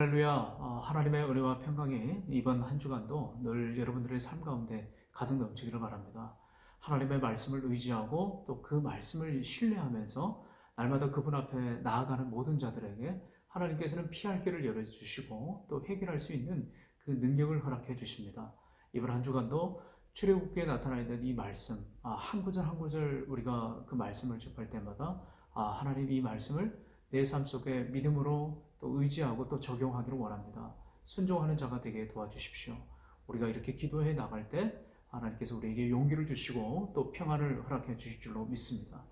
할렐루야. 하나님의 은혜와 평강이 이번 한 주간도 늘 여러분들의 삶 가운데 가득 넘치기를 바랍니다. 하나님의 말씀을 의지하고 또 그 말씀을 신뢰하면서 날마다 그분 앞에 나아가는 모든 자들에게 하나님께서는 피할 길을 열어주시고 또 해결할 수 있는 그 능력을 허락해 주십니다. 이번 한 주간도 출애굽기에 나타나 있는 이 말씀, 한 구절 한 구절 우리가 그 말씀을 접할 때마다 하나님 이 말씀을 내 삶 속에 믿음으로 또 의지하고 또 적용하기를 원합니다. 순종하는 자가 되게 도와주십시오. 우리가 이렇게 기도해 나갈 때 하나님께서 우리에게 용기를 주시고 또 평안을 허락해 주실 줄로 믿습니다.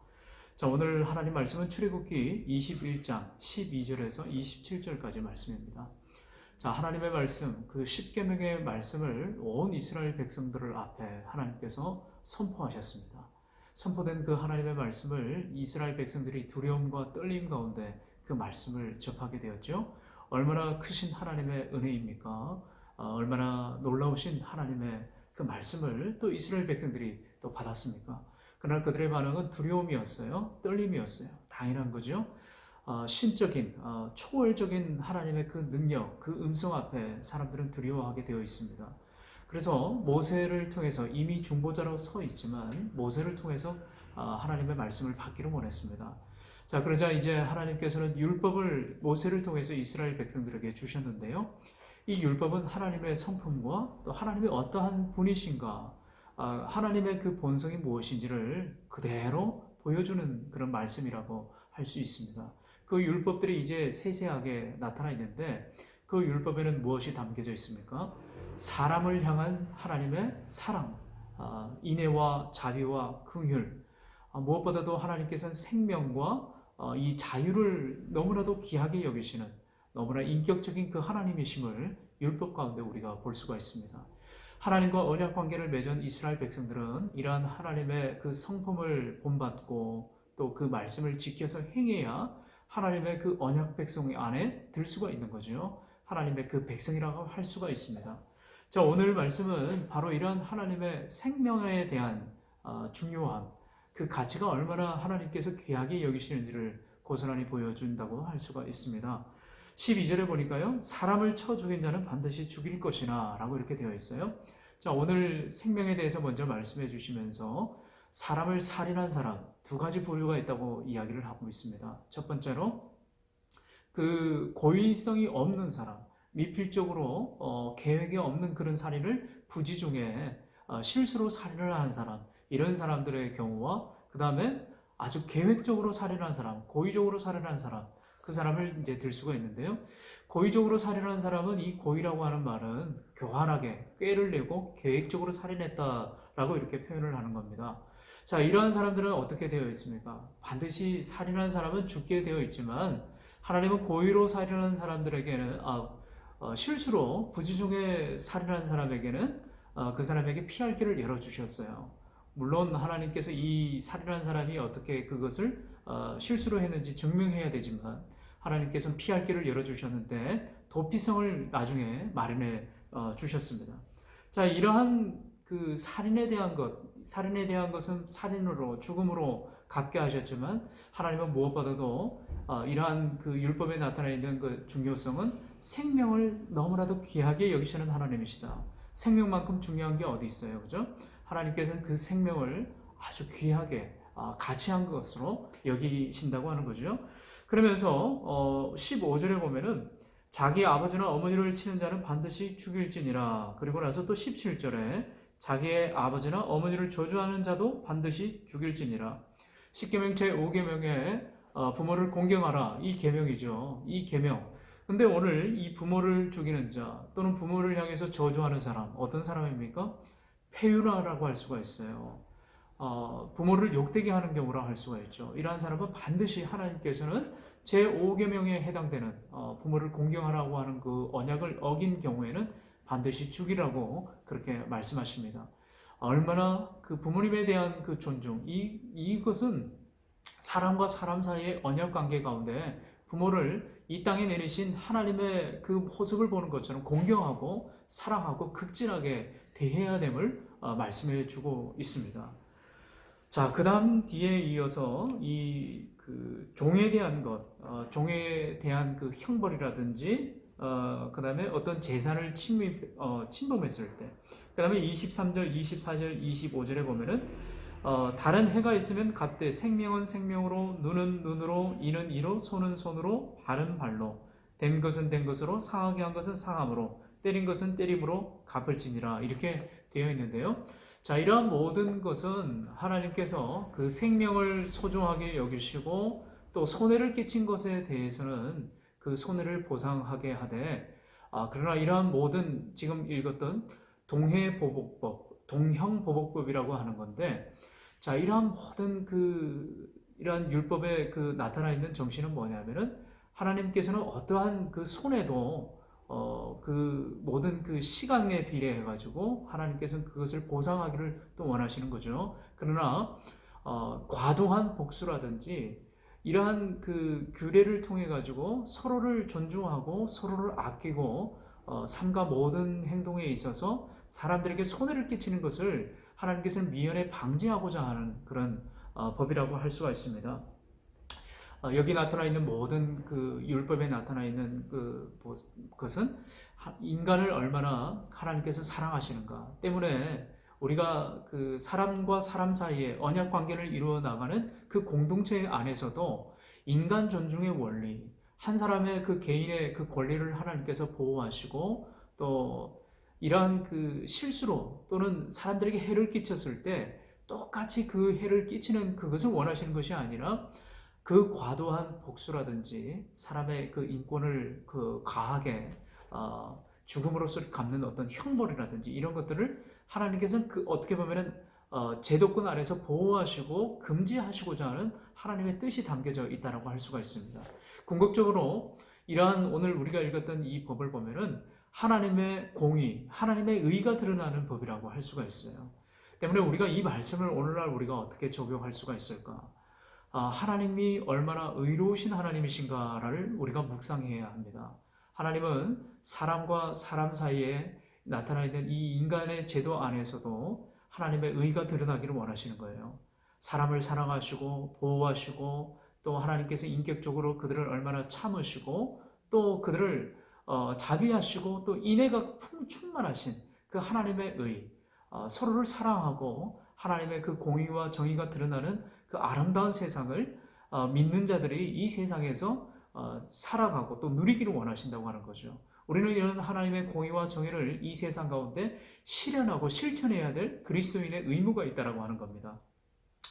자, 오늘 하나님 말씀은 출애굽기 21장 12절에서 27절까지 말씀입니다. 자, 하나님의 말씀, 그 십계명의 말씀을 온 이스라엘 백성들을 앞에 하나님께서 선포하셨습니다. 선포된 그 하나님의 말씀을 이스라엘 백성들이 두려움과 떨림 가운데 그 말씀을 접하게 되었죠. 얼마나 크신 하나님의 은혜입니까? 얼마나 놀라우신 하나님의 그 말씀을 또 이스라엘 백성들이 또 받았습니까? 그러나 그들의 반응은 두려움이었어요. 떨림이었어요. 당연한 거죠. 신적인, 초월적인 하나님의 그 능력, 그 음성 앞에 사람들은 두려워하게 되어 있습니다. 그래서 모세를 통해서 이미 중보자로 서 있지만 모세를 통해서 하나님의 말씀을 받기를 원했습니다. 자, 그러자 이제 하나님께서는 율법을 모세를 통해서 이스라엘 백성들에게 주셨는데요. 이 율법은 하나님의 성품과 또 하나님의 어떠한 분이신가, 하나님의 그 본성이 무엇인지를 그대로 보여주는 그런 말씀이라고 할 수 있습니다. 그 율법들이 이제 세세하게 나타나 있는데 그 율법에는 무엇이 담겨져 있습니까? 사람을 향한 하나님의 사랑, 인애와 자비와 긍휼, 무엇보다도 하나님께서는 생명과 이 자유를 너무나도 귀하게 여기시는 너무나 인격적인 그 하나님이심을 율법 가운데 우리가 볼 수가 있습니다. 하나님과 언약 관계를 맺은 이스라엘 백성들은 이러한 하나님의 그 성품을 본받고 또 그 말씀을 지켜서 행해야 하나님의 그 언약 백성 안에 들 수가 있는 거죠. 하나님의 그 백성이라고 할 수가 있습니다. 자, 오늘 말씀은 바로 이런 하나님의 생명에 대한 중요함, 그 가치가 얼마나 하나님께서 귀하게 여기시는지를 고스란히 보여준다고 할 수가 있습니다. 12절에 보니까요, 사람을 쳐 죽인 자는 반드시 죽일 것이나 라고 이렇게 되어 있어요. 자, 오늘 생명에 대해서 먼저 말씀해 주시면서 사람을 살인한 사람 두 가지 부류가 있다고 이야기를 하고 있습니다. 첫 번째로 그 고의성이 없는 사람, 미필적으로 계획이 없는 그런 살인을 부지 중에 실수로 살인을 하는 사람, 이런 사람들의 경우와 그 다음에 아주 계획적으로 살인한 사람, 고의적으로 살인한 사람, 그 사람을 이제 들 수가 있는데요. 고의적으로 살인한 사람은 이 고의라고 하는 말은 교활하게 꾀를 내고 계획적으로 살인했다라고 이렇게 표현을 하는 겁니다. 자, 이러한 사람들은 어떻게 되어 있습니까? 반드시 살인한 사람은 죽게 되어 있지만 하나님은 고의로 살인한 사람들에게는 실수로 부지중에 살인한 사람에게는 그 사람에게 피할 길을 열어주셨어요. 물론 하나님께서 이 살인한 사람이 어떻게 그것을 실수로 했는지 증명해야 되지만 하나님께서는 피할 길을 열어주셨는데 도피성을 나중에 마련해 주셨습니다. 자, 이러한 그 살인에 대한 것은 살인으로 죽음으로 갚게 하셨지만 하나님은 무엇보다도 이러한 그 율법에 나타나 있는 그 중요성은 생명을 너무나도 귀하게 여기시는 하나님이시다. 생명만큼 중요한 게 어디 있어요, 그죠? 하나님께서는 그 생명을 아주 귀하게 가치한 것으로 여기신다고 하는 거죠. 그러면서 15절에 보면은 자기 아버지나 어머니를 치는 자는 반드시 죽일지니라. 그리고 나서 또 17절에 자기의 아버지나 어머니를 저주하는 자도 반드시 죽일지니라. 십계명 제5계명에 부모를 공경하라. 이 계명이죠. 이 계명. 근데 오늘 이 부모를 죽이는 자 또는 부모를 향해서 저주하는 사람, 어떤 사람입니까? 폐유라라고 할 수가 있어요. 부모를 욕되게 하는 경우라 할 수가 있죠. 이러한 사람은 반드시 하나님께서는 제5계명에 해당되는 부모를 공경하라고 하는 그 언약을 어긴 경우에는 반드시 죽이라고 그렇게 말씀하십니다. 얼마나 그 부모님에 대한 그 존중, 이것은 사람과 사람 사이의 언약 관계 가운데 부모를 이 땅에 내리신 하나님의 그 모습을 보는 것처럼 공경하고 사랑하고 극진하게 대해야 됨을 말씀해 주고 있습니다. 자, 그 다음 뒤에 이어서 이 그 종에 대한 것, 종에 대한 그 형벌이라든지 그 다음에 어떤 재산을 침범했을 때, 그 다음에 23절, 24절, 25절에 보면은 다른 해가 있으면 갑되 생명은 생명으로, 눈은 눈으로, 이는 이로, 손은 손으로, 발은 발로, 된 것은 된 것으로, 상하게 한 것은 상함으로, 때린 것은 때림으로 갚을지니라, 이렇게 되어 있는데요. 자, 이러한 모든 것은 하나님께서 그 생명을 소중하게 여기시고 또 손해를 끼친 것에 대해서는 그 손해를 보상하게 하되, 그러나 이러한 모든 지금 읽었던 동해보복법, 동형보복법이라고 하는 건데, 자, 이러한 모든 이러한 율법에 나타나 있는 정신은 뭐냐면은 하나님께서는 어떠한 그 손해도 그 모든 그 시간에 비례해 가지고 하나님께서는 그것을 보상하기를 또 원하시는 거죠. 그러나 과도한 복수라든지 이러한 그 규례를 통해 가지고 서로를 존중하고 서로를 아끼고 삶과 모든 행동에 있어서 사람들에게 손해를 끼치는 것을 하나님께서는 미연에 방지하고자 하는 그런 법이라고 할 수가 있습니다. 여기 나타나 있는 모든 그 율법에 나타나 있는 그것은 인간을 얼마나 하나님께서 사랑하시는가 때문에 우리가 그 사람과 사람 사이에 언약 관계를 이루어 나가는 그 공동체 안에서도 인간 존중의 원리, 한 사람의 그 개인의 그 권리를 하나님께서 보호하시고 또 이러한 그 실수로 또는 사람들에게 해를 끼쳤을 때 똑같이 그 해를 끼치는 그것을 원하시는 것이 아니라 그 과도한 복수라든지 사람의 그 인권을 가하게 죽음으로써 갚는 어떤 형벌이라든지 이런 것들을 하나님께서는 어떻게 보면은 제도권 안에서 보호하시고 금지하시고자 하는 하나님의 뜻이 담겨져 있다라고 할 수가 있습니다. 궁극적으로 이러한 오늘 우리가 읽었던 이 법을 보면은 하나님의 공의, 하나님의 의가 드러나는 법이라고 할 수가 있어요. 때문에 우리가 이 말씀을 오늘날 우리가 어떻게 적용할 수가 있을까? 하나님이 얼마나 의로우신 하나님이신가를 우리가 묵상해야 합니다. 하나님은 사람과 사람 사이에 나타나 있는 이 인간의 제도 안에서도 하나님의 의가 드러나기를 원하시는 거예요. 사람을 사랑하시고 보호하시고 또 하나님께서 인격적으로 그들을 얼마나 참으시고 또 그들을 자비하시고 또 인애가 충만하신 그 하나님의 의, 서로를 사랑하고 하나님의 그 공의와 정의가 드러나는 그 아름다운 세상을 믿는 자들이 이 세상에서 살아가고 또 누리기를 원하신다고 하는 거죠. 우리는 이런 하나님의 공의와 정의를 이 세상 가운데 실현하고 실천해야 될 그리스도인의 의무가 있다고 하는 겁니다.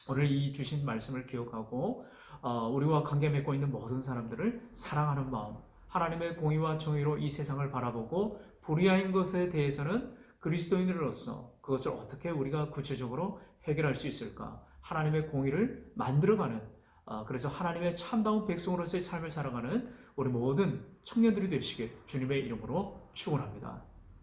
오늘 이 주신 말씀을 기억하고 우리와 관계 맺고 있는 모든 사람들을 사랑하는 마음, 하나님의 공의와 정의로 이 세상을 바라보고 불의한 것에 대해서는 그리스도인으로서 그것을 어떻게 우리가 구체적으로 해결할 수 있을까? 하나님의 공의를 만들어가는 그래서 하나님의 참다운 백성으로서의 삶을 살아가는 우리 모든 청년들이 되시길 주님의 이름으로 축원합니다.